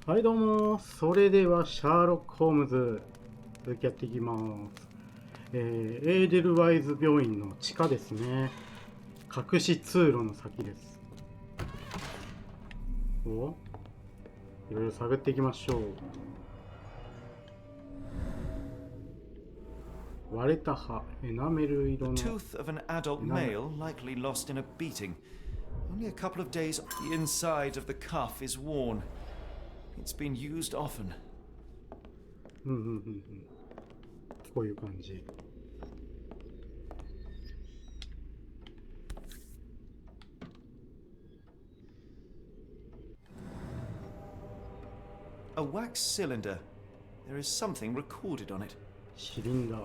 はいどうも、それではシャーロック・ホームズ続きやっていきます。エーデルワイズ病院の地下ですね。隠し通路の先です。お、いろいろ探っていきましょう。割れた歯、エナメル色の。The tooth of an adult male likely lost in a beating. Only a couple of days, the inside of the cuff is worn. It's been used often. こういう感じ。A wax cylinder. There is something recorded on it. シリンダー。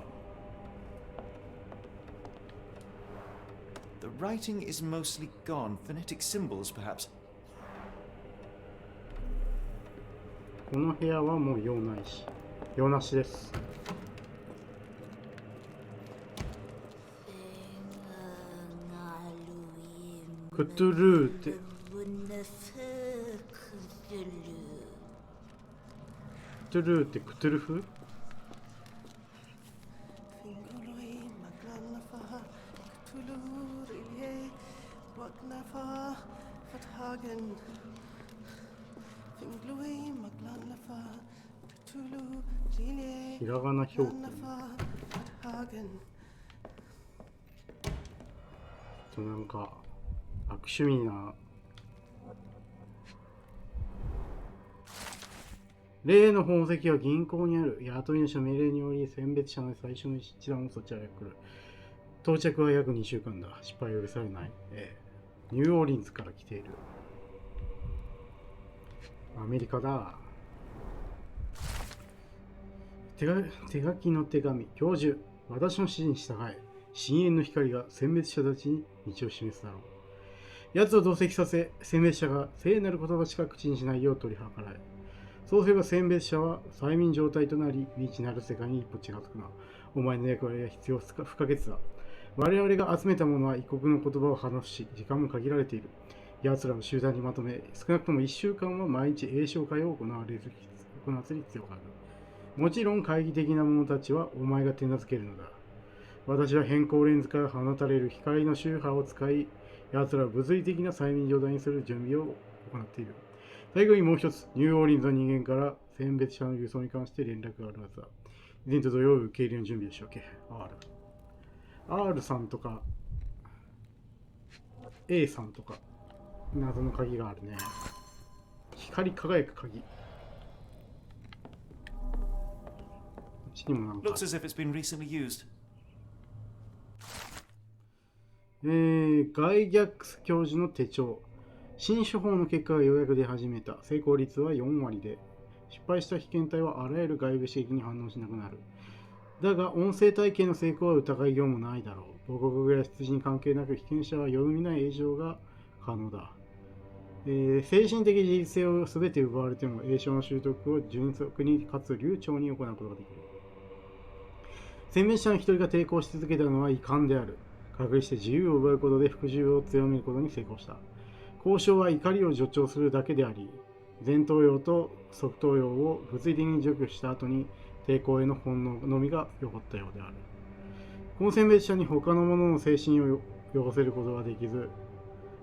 The writing is mostly gone. Phonetic symbols, perhaps. この部屋はもう用ないし、用なしです。クトゥルーって。クトゥルーってクトゥルフ？ひらがな表記。なんか悪趣味な。例の宝石は銀行にある。雇い主の命令により選別者の最初の一覧をそちらへ来る。到着は約2週間だ。失敗は許されない。ニューオーリンズから来ている。アメリカだ。手書きの手紙。教授、私の指示に従え。深淵の光が選別者たちに道を示すだろう。奴を同席させ、選別者が聖なる言葉しか口にしないよう取り計らえ。そうすれば選別者は催眠状態となり、未知なる世界に一歩近づくな。お前の役割は必要不可欠だ。我々が集めたものは異国の言葉を話すし、時間も限られている。奴らを集団にまとめ、少なくとも1週間は毎日英唱会を行わせる必要がある。もちろん懐疑的な者たちはお前が手なずけるのだ。私は変更レンズから放たれる光の周波を使い、奴らを物理的な催眠状態にする準備を行っている。最後にもう一つ、ニューオーリンズの人間から選別者の輸送に関して連絡があるはずだ。以前と同様、受け入れの準備でしょうけ。R さんとか A さんとか謎の鍵があるね。光り輝く鍵。こっちにもなんか。Looks as if it's been recently used. ガイ・ギャックス教授の手帳。新手法の結果がようやく出始めた。成功率は4割で、失敗した被験体はあらゆる外部刺激に反応しなくなる。だが、音声体系の成功は疑いようもないだろう。母国や出自に関係なく、被験者はよどみない永生が可能だ。精神的自立性を全て奪われても、永生の習得を迅速にかつ流暢に行うことができる。選別者の一人が抵抗し続けたのは遺憾である。隔離して自由を奪うことで服従を強めることに成功した。交渉は怒りを助長するだけであり、前頭葉と側頭葉を物理的に除去した後に抵抗への本能のみが残ったようである。この選別者に他の者の精神を汚せることができず、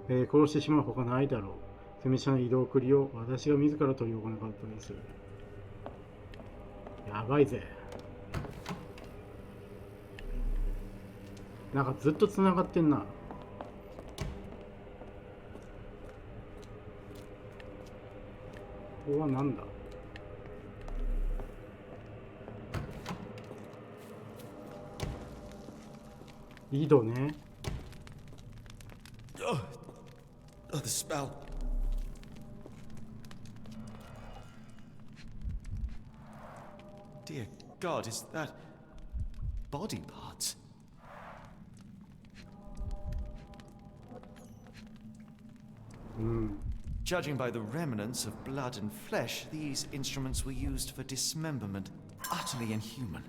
殺してしまうほかないだろう。選別者の移動繰りを私が自ら執り行うことにする。やばいぜ。なんかずっと繋がってんな。ここはなんだ？井戸ね。The spell. Dear God, is that body parts? Judging by the remnants of blood and flesh, these instruments were used for dismemberment. Utterly inhuman.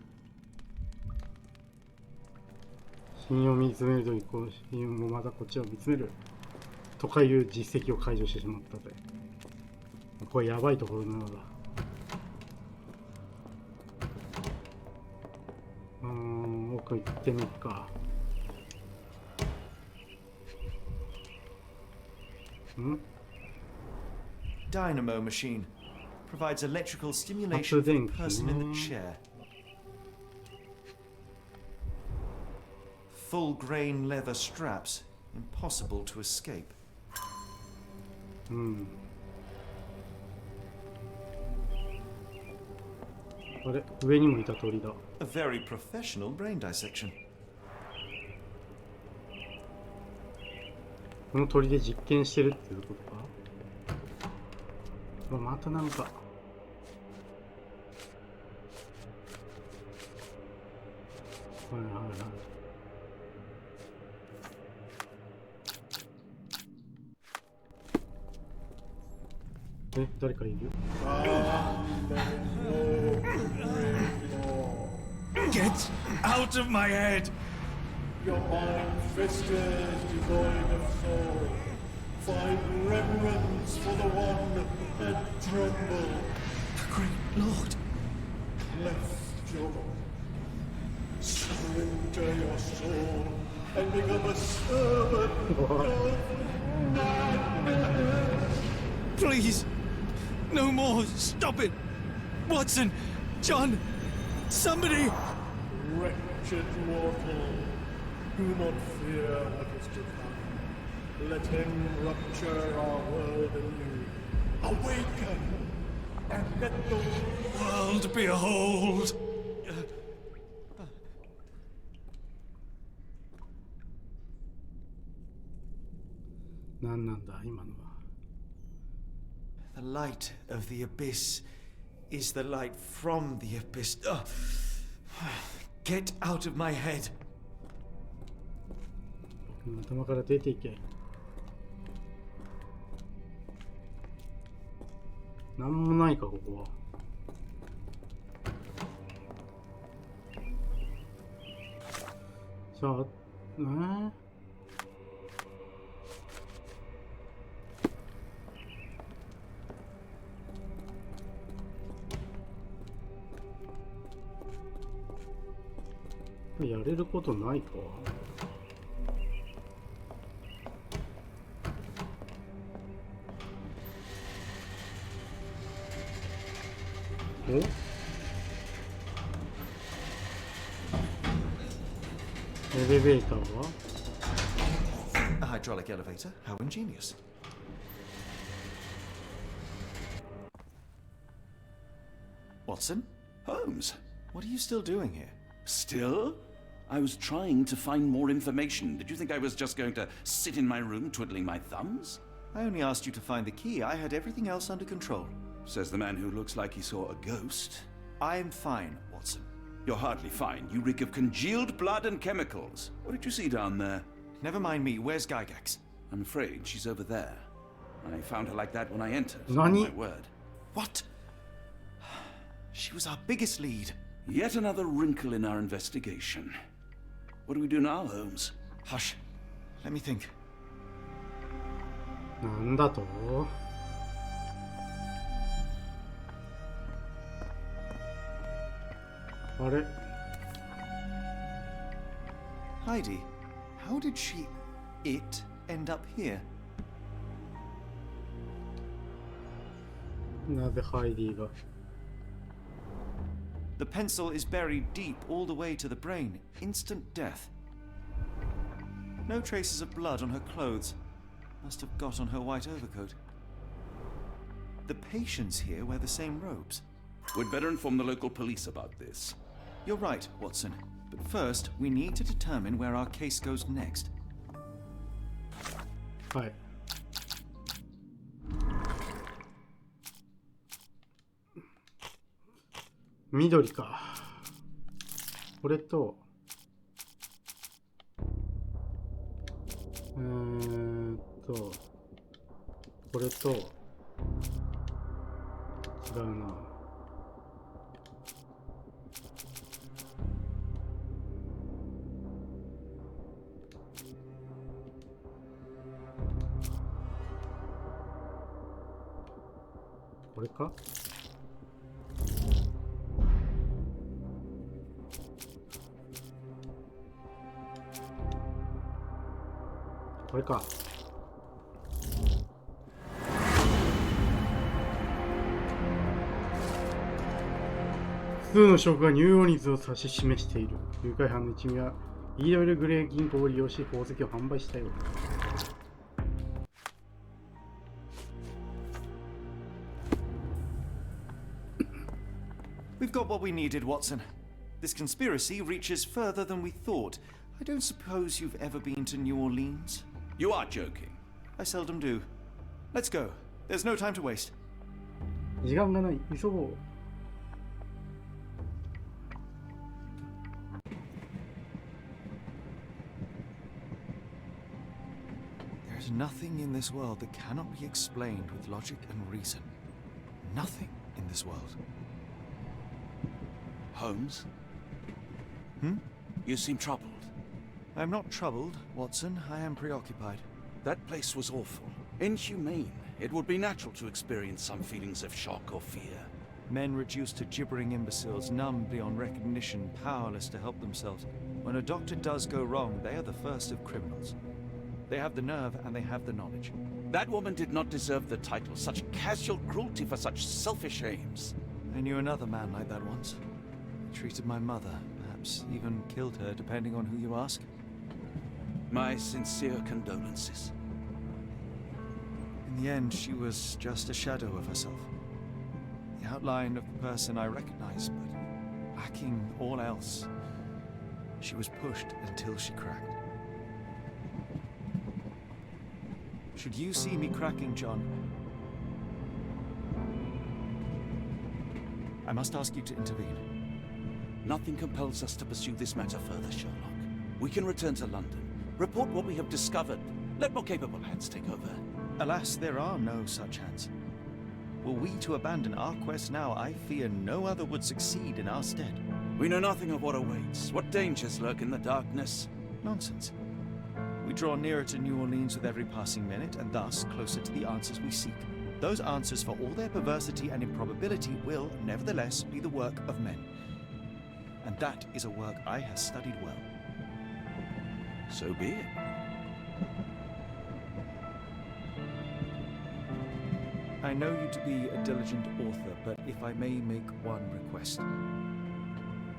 死因を見つめるとき、この死因もまたこっちを見つめるとかいう実績を解除してしまったぜ。これやばいところなのだ。奥行ってみっか。Dynamo machine provides electrical stimulation for the person in the chair. Full grain leather straps, impossible to escape. あれ、上にもいた鳥だ。A very professional brain dissection. この鳥で実験してるっていうことか。またなんか。はいはいはい。え、誰かいるよ。Get out of my head! Your mind festers devoid of soul. Find reverence for the one and tremble. Great Lord! Left your surrender your soul and become a servant of madness. Please! No more! Stop it! Watson! John! Somebody! Wretched mortal, do not fear what is to come. Let him rupture our world anew. Awaken and let the World behold! 何なんだ今のは。The light of the abyss is the light from the abyss. Get out of my head. 頭から出ていけ。なんもないかここは。じゃあ、やれることないか。お？エレベーターは？ A hydraulic elevator? How ingenious. Watson? Holmes, What are you still doing here? still? I was trying to find more information. Did you think I was just going to sit in my room twiddling my thumbs? I only asked you to find the key. I had everything else under control. Says the man who looks like he saw a ghost. I'm fine, Watson. You're hardly fine. You reek of congealed blood and chemicals. What did you see down there? Never mind me. Where's Gygax? I'm afraid she's over there. I found her like that when I entered. Nani? My word. What? She was our biggest lead. Yet another wrinkle in our investigation. What do we do now, Holmes? Hush. Let me think. なんだと？あれ？ Heidi, how did it end up here? なぜハイディが？ The pencil is buried deep all the way to the brain. Instant death. No traces of blood on her clothes. Must have got on her white overcoat. The patients here wear the same robes. We'd better inform the local police about this. You're right, Watson. But first, we need to determine where our case goes next. はい。緑か。これと、これと、違うな。これか？これか。複数の証拠がニューオーリンズを指し示している。誘拐犯の一味は EW グレー銀行を利用し宝石を販売したようだ。We've got what we needed, Watson. This conspiracy reaches further than we thought. I don't suppose you've ever been to New Orleans? You are joking. I seldom do. Let's go. There's no time to waste. 時間がない。急ごう。There's nothing in this world that cannot be explained with logic and reason. Nothing in this world. Holmes? Hmm? You seem troubled. I'm not troubled, Watson. I am preoccupied. That place was awful. Inhumane. It would be natural to experience some feelings of shock or fear. Men reduced to gibbering imbeciles, numb beyond recognition, powerless to help themselves. When a doctor does go wrong, they are the first of criminals. They have the nerve and they have the knowledge. That woman did not deserve the title. Such casual cruelty for such selfish aims. I knew another man like that once. He treated my mother, perhaps even killed her, depending on who you ask. My sincere condolences. In the end, she was just a shadow of herself. The outline of the person I recognized, but lacking all else. She was pushed until she cracked. Should you see me cracking, John, I must ask you to intervene. Nothing compels us to pursue this matter further, Sherlock. We can return to London, report what we have discovered. Let more capable hands take over. Alas, there are no such hands. Were we to abandon our quest now, I fear no other would succeed in our stead. We know nothing of what awaits, what dangers lurk in the darkness. Nonsense. We draw nearer to New Orleans with every passing minute, and thus closer to the answers we seek. Those answers, for all their perversity and improbability, will, nevertheless, be the work of men. And that is a work I have studied well. So be it. I know you to be a diligent author, but if I may make one request.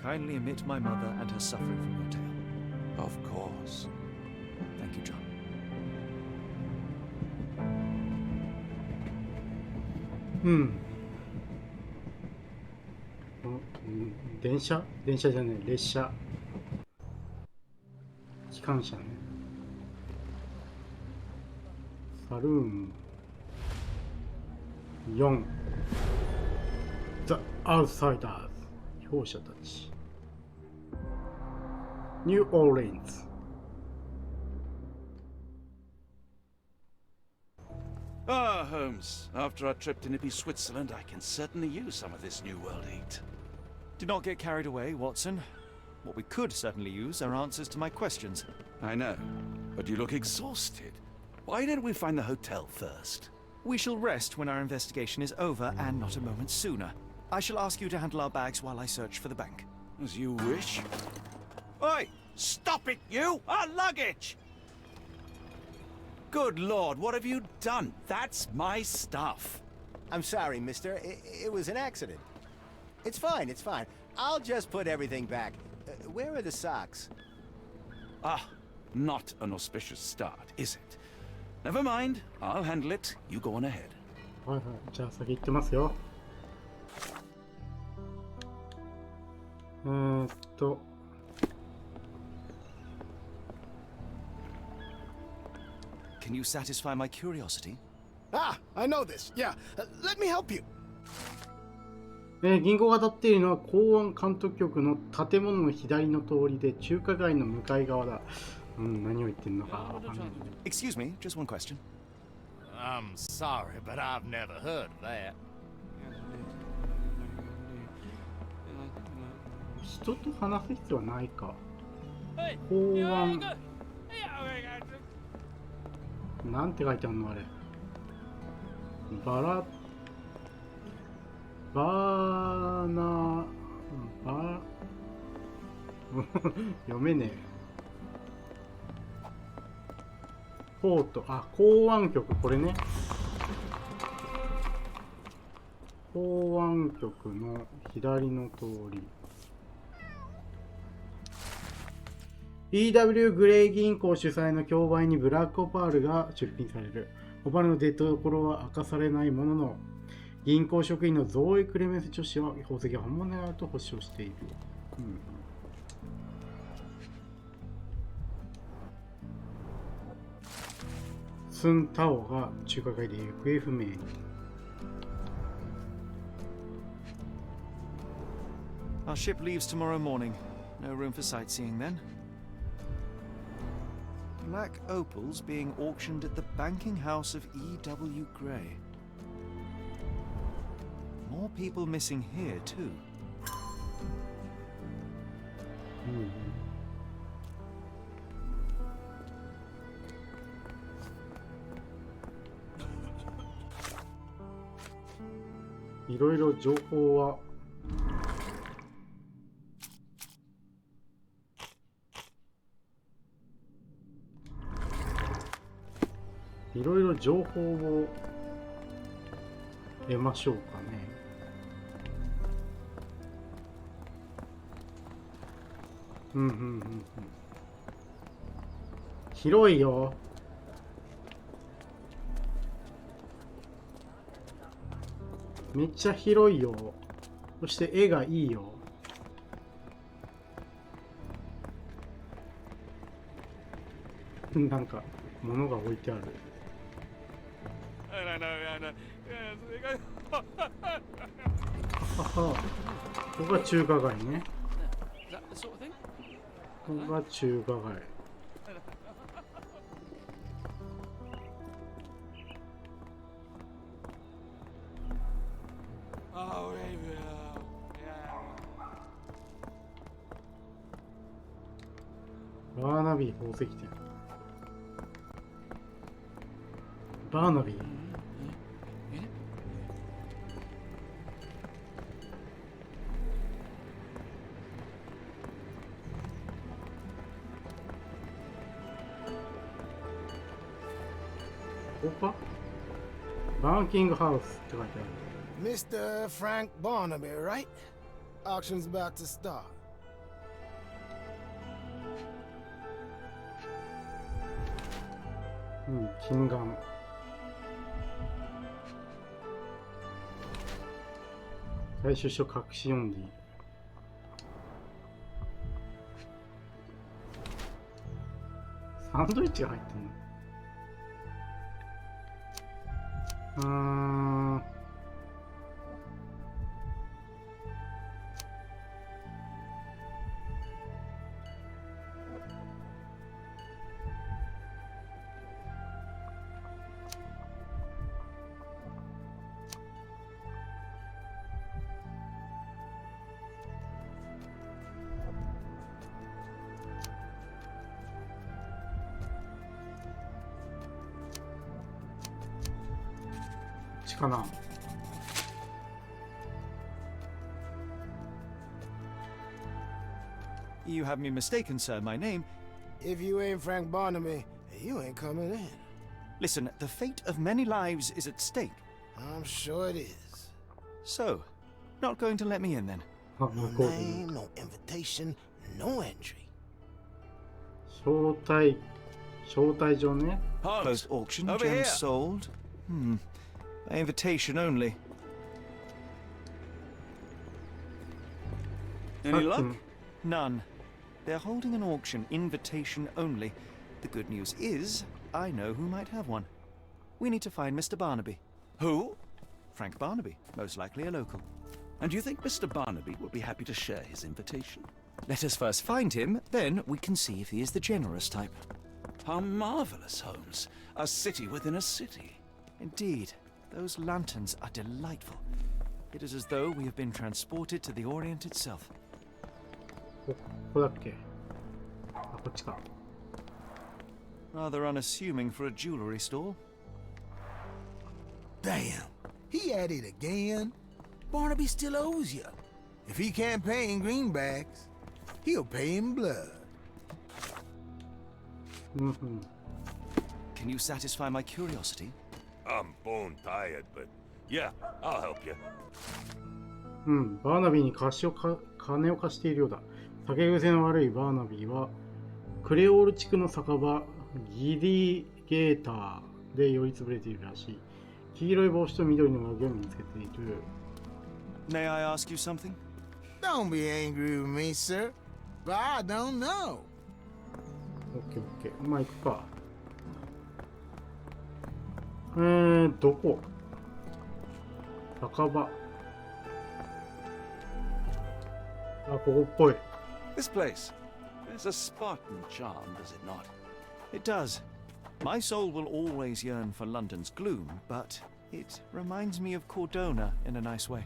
Kindly omit my mother and her suffering from your tale. Of course. Thank you, John. 電車じゃない、列車。機関車ね。サルーン4 The Outsiders 表者たち New Orleans. Ah, Holmes. After our trip to nippy Switzerland, I can certainly use some of this New World heat. Do not get carried away, Watson. What we could certainly use are answers to my questions. I know, but you look exhausted. Why didn't we find the hotel first? We shall rest when our investigation is over, and not a moment sooner. I shall ask you to handle our bags while I search for the bank. As you wish. Oi! Stop it, you! Our luggage! Good Lord, what have you done? That's my stuff. I'm sorry, mister. It was an accident. It's fine, it's fine. I'll just put everything back. Where are the socks? Ah, not an auspicious start, is it? Never mind. I'll handle it. You go on ahead. はいはい、じゃあ先行ってますよ。Can you satisfy my curiosity? Ah, I know this. Yeah, let me help you. 銀行が建っているのは公安監督局の建物の左の通りで中華街の向かい側だ。何を言ってんのかわかんない。Excuse me, just one question. I'm sorry, but I've never heard of that. 人と話す必要はないか。公安。なんて書いてあるのあれ。バラバーナバ読めねえ。ポート、あ、港湾局、これね。港湾局の左の通り。EW グレイ銀行主催の競売にブラックオパールが出品される。オパールの出所は明かされないものの、銀行職員のゾーイ・クレメンス女子は宝石が本物であると保証している。スン・タオが中華街で行方不明に。Our ship leaves tomorrow morning. No room for sightseeing then. Black opals being auctioned at the banking house of E.W. Gray. More people missing here, too. いろいろ情報は。いろいろ情報を得ましょうかね。広いよ。めっちゃ広いよ。そして絵がいいよ。なんか物が置いてある。ここが中華街ね。ここが中華街。バーナビー宝石店。バーナビー。ここか？バンキングハウスって書いてある。Mr. Frank Barnaby, right? Auction's about to start. 金眼。最終書隠し読んでいる。サンドイッチが入ってんの？かな。You have me mistaken, sir. My name... If you ain't Frank Barnaby, you ain't coming in. Listen, the fate of many lives is at stake. I'm sure it is. So, not going to let me in then? No name, no invitation, no entry. 招待状ね。Closed auction, gems sold. By invitation only. Any luck? None. They're holding an auction, invitation only. The good news is, I know who might have one. We need to find Mr. Barnaby. Who? Frank Barnaby, most likely a local. And you think Mr. Barnaby will be happy to share his invitation? Let us first find him, then we can see if he is the generous type. How marvelous, Holmes. A city within a city. Indeed, those lanterns are delightful. It is as though we have been transported to the Orient itself. ここだっけ？あ、こっちか。Rather unassuming for a jewelry store. Damn, he at it again. Barnaby still owes you. If he can't pay in greenbacks, he'll pay in blood. Can you satisfy my curiosity? I'm bone tired, but yeah, I'll help you. バーナビーに金を貸しているようだ。酒癖の悪いバーナビーはクレオール地区の酒場ギリゲーターで酔いつぶれているらしい。黄色い帽子と緑の上着を身につけている。May I ask you something? Don't be angry with me, sir, but I don't know. オッケーオッケー。まあ行くか。どこ？酒場。あ、ここっぽい。This place. There's a Spartan charm, does it not? It does. My soul will always yearn for London's gloom, but it reminds me of Cordona in a nice way.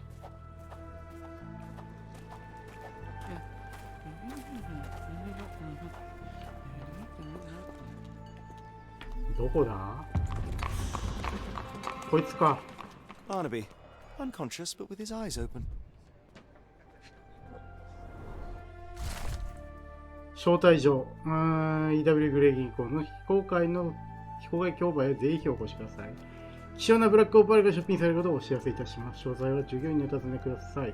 どこだ？こいつか。Barnaby, unconscious but with his eyes open. 招待状。EW グレー銀行の非公開競売へぜひお越しください。希少なブラックオパールが出品されることをお知らせいたします。詳細は従業員にお尋ねください。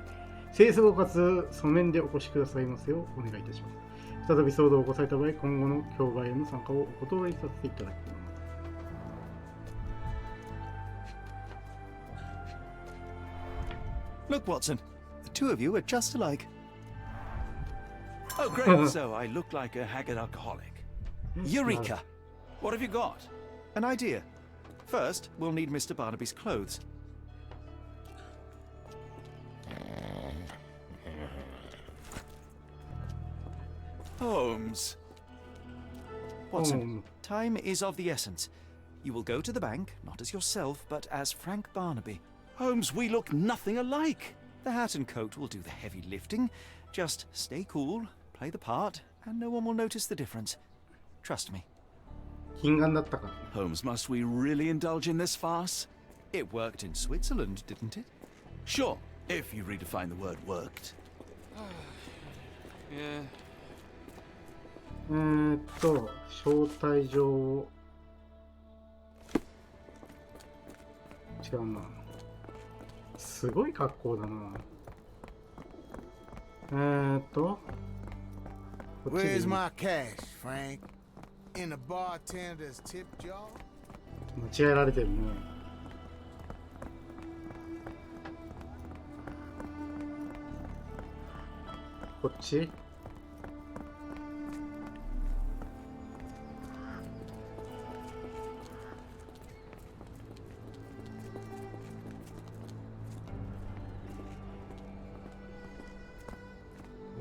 清掃かつ書面でお越しくださいますようお願いいたします。再び騒動を起こされた場合、今後の競売への参加をお断りさせていただきます。Look, Watson, the two of you are just alike. Oh, great. So I look like a haggard alcoholic. Eureka! What have you got? An idea. First, we'll need Mr. Barnaby's clothes. Holmes. Watson, time is of the essence. You will go to the bank, not as yourself, but as Frank Barnaby. Holmes, we look nothing alike. The hat and coat will do the heavy lifting. Just stay cool, play the part, and no one will notice the difference. Trust me. 金眼だったか。Holmes, must we really indulge in this farce? It worked in Switzerland, didn't it? Sure, if you redefine the word worked. Yeah. 招待状を違うな。すごい格好だな。こっちでいい Where's my cash, Frank? In the bartender's tip jar? 間違えられてるね。こっち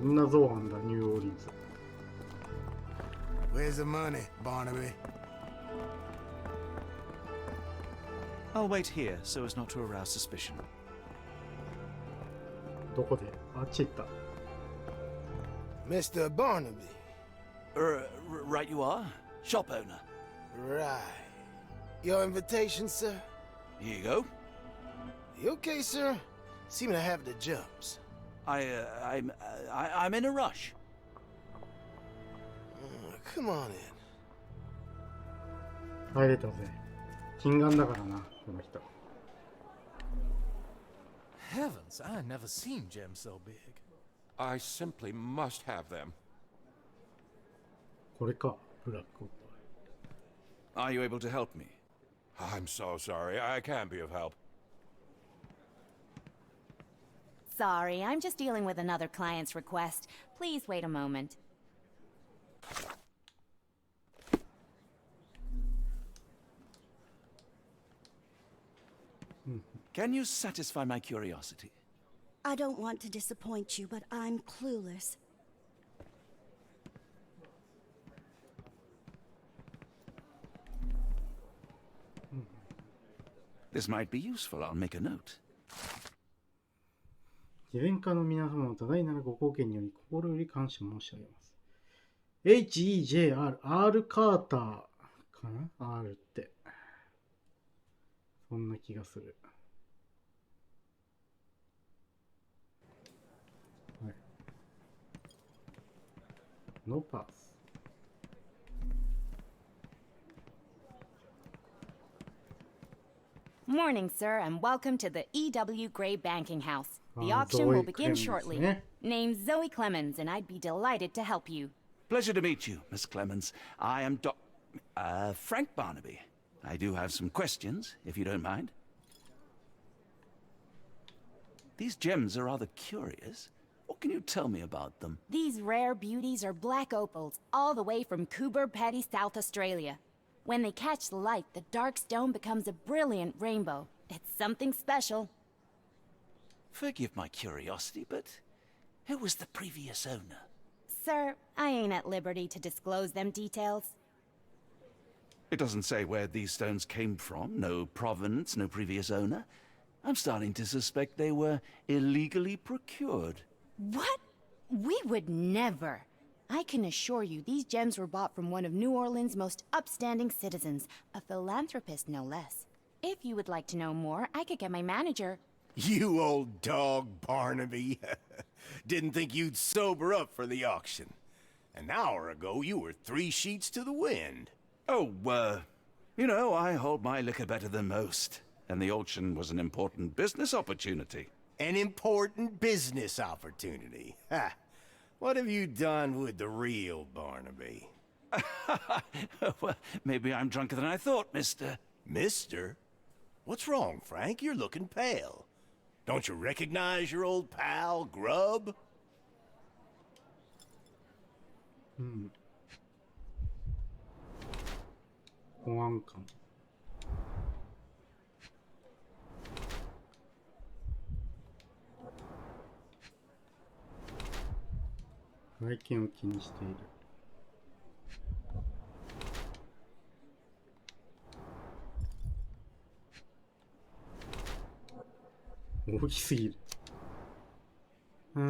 女造反だ、ニューオーリンズ。Where's the money, Barnaby? I'll wait here so as not to arouse suspicion. どこで？あっち行った。Mr. Barnaby. Right you are. Shop owner. Right. Your invitation, sir? Here you go. You okay, sir? Seem to have the jumps. I'm in a rush. Come on in. 入れたぜ。金眼だからな、この人。Heavens, I never seen gems so big. I simply must have them. これか、ブラックオッ Are you able to help me? I'm so sorry. I can't be of help. Sorry, I'm just dealing with another client's request. Please wait a moment. Can you satisfy my curiosity? I don't want to disappoint you, but I'm clueless. This might be useful. I'll make a note. 自然家の皆様の多大なるご貢献により心より感謝申し上げます。HEJR、R カーターかな ?R って。そんな気がする。ノパス。Morning, sir, and welcome to the E.W. Gray Banking House. The auction will begin shortly. Name's Zoe Clemens, and I'd be delighted to help you. Pleasure to meet you, Miss Clemens. I am Frank Barnaby. I do have some questions, if you don't mind. These gems are rather curious. What can you tell me about them? These rare beauties are black opals, all the way from Coober Pedy, South Australia. When they catch the light, the dark stone becomes a brilliant rainbow. It's something special. Forgive my curiosity, but who was the previous owner? Sir, I ain't at liberty to disclose them details. It doesn't say where these stones came from, no provenance, no previous owner. I'm starting to suspect they were illegally procured. What? We would never. I can assure you these gems were bought from one of New Orleans' most upstanding citizens, a philanthropist no less. If you would like to know more, I could get my manager. You old dog, Barnaby. Didn't think you'd sober up for the auction. An hour ago, you were 3 sheets to the wind. Oh, you know, I hold my liquor better than most. And the auction was an important business opportunity. An important business opportunity. Ha! What have you done with the real Barnaby? Well, maybe I'm drunker than I thought, mister. Mister? What's wrong, Frank? You're looking pale. Don't you recognize your old pal, Grub? Hmm. 外見を気にしている。大きすぎる。こ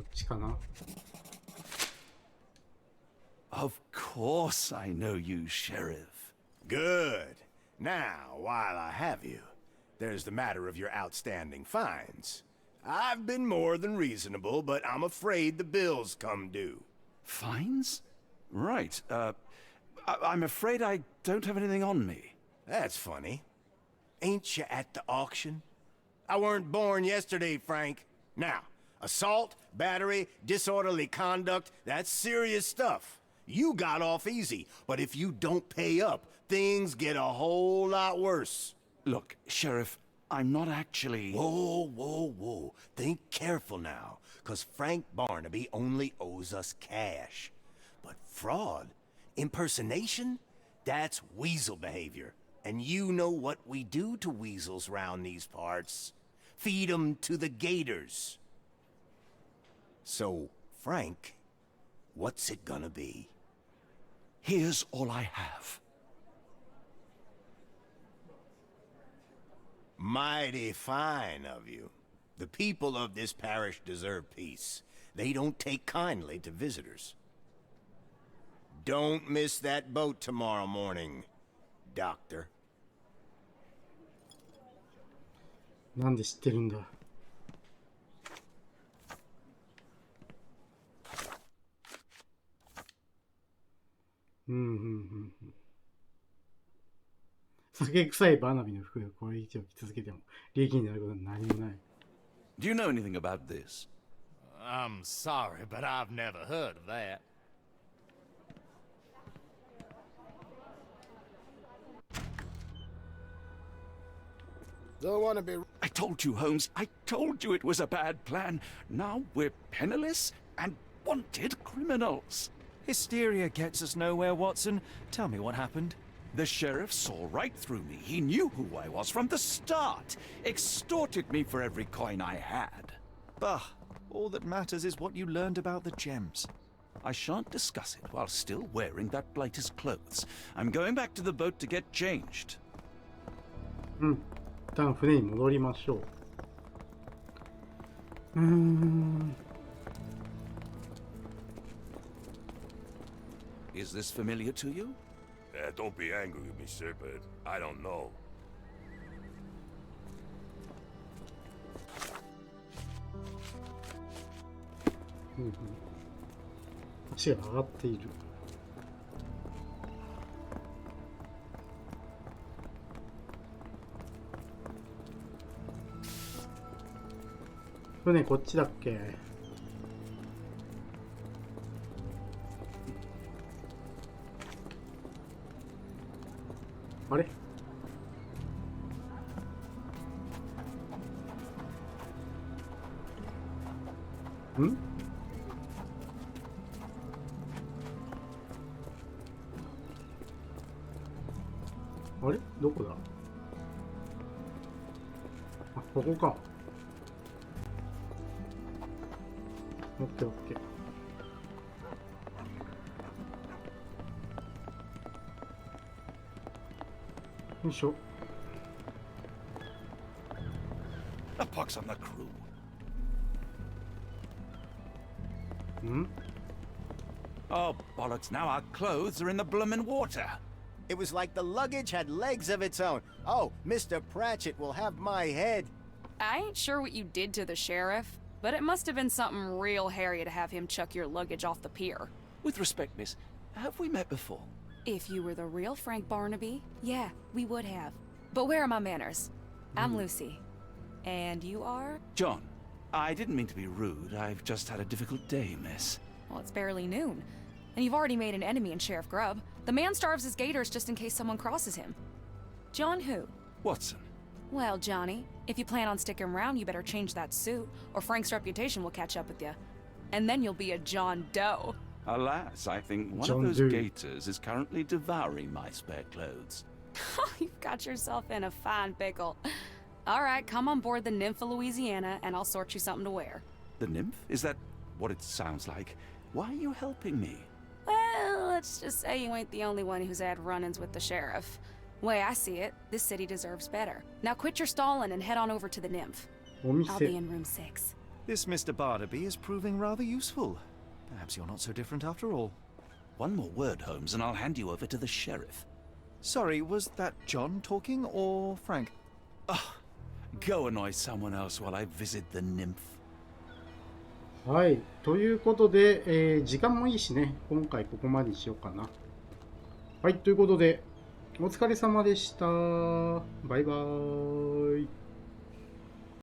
っちかな。Of course I know you, Sheriff. Good. Now, while I have you, there's the matter of your outstanding fines. I've been more than reasonable, but I'm afraid the bills come due. Fines? Right. I'm afraid I don't have anything on me. That's funny. Ain't you at the auction? I weren't born yesterday, Frank. Now, assault, battery, disorderly conduct, that's serious stuff. You got off easy, but if you don't pay up, things get a whole lot worse. Look, Sheriff, I'm not actually... Whoa. Think careful now, 'cause Frank Barnaby only owes us cash. But fraud, impersonation, that's weasel behavior. And you know what we do to weasels round these parts. Feed 'em to the gators. So, Frank, what's it gonna be? Here's all I have. Mighty fine of you. The people of this parish deserve peace. They don't take kindly to visitors. Don't miss that boat tomorrow morning, Doctor. なんで知ってるんだ。酒臭いバーナビの服がこれ以上着続けても利益になることは何もない。Do you know anything about this? I'm sorry, but I've never heard of that. Don't want to be... I told you, Holmes. I told you it was a bad plan. Now we're penniless and wanted criminals. Hysteria gets us nowhere, Watson. Tell me what happened. The sheriff saw right through me. He knew who I was from the start. Extorted me for every coin I had. Bah, all that matters is what you learned about the gems. I shan't discuss it while still wearing that blighter's clothes. I'm going back to the boat to get changed. 一旦船に戻りましょう。Is this familiar to you? Don't be angry with me, sir, but I don't know. 足が上がっている。船こっちだっけ？あれ？ん？あれ？どこだ？あ、ここか。オッケーオッケー。よいしょ。A pox on the crew. ん？ Oh, bollocks, now our clothes are in the bloomin' water. It was like the luggage had legs of its own. Oh, Mr. Pratchett will have my head. I ain't sure what you did to the sheriff, but it must have been something real hairy to have him chuck your luggage off the pier. With respect, miss, have we met before? If you were the real Frank Barnaby, yeah, we would have. But where are my manners? I'm Lucy. And you are? John. I didn't mean to be rude. I've just had a difficult day, miss. Well, it's barely noon. And you've already made an enemy in Sheriff Grubb. The man starves his gators just in case someone crosses him. John who? Watson. Well, Johnny, if you plan on sticking around, you better change that suit, or Frank's reputation will catch up with you. And then you'll be a John Doe. Alas, I think one John of those Doe. gators is currently devouring my spare clothes. You've got yourself in a fine pickle. All right, come on board the Nymph of Louisiana, and I'll sort you something to wear. The nymph? Is that what it sounds like? Why are you helping me? Well, let's just say you ain't the only one who's had run-ins with the sheriff. Way I see it, this city deserves better. Now quit your stalling and head on over to the Nymph. お I'll be 店。 in room 6. This Mr. Barnaby is proving rather useful. Perhaps you're not so different after all. One more word, Holmes, and I'll hand you over to the sheriff. Sorry, was that John talking or Frank? Go annoy someone else while I visit the nymph. はい。ということで、時間もいいしね、今回ここまでにしようかな。はい。ということで、お疲れ様でした。バイバーイ。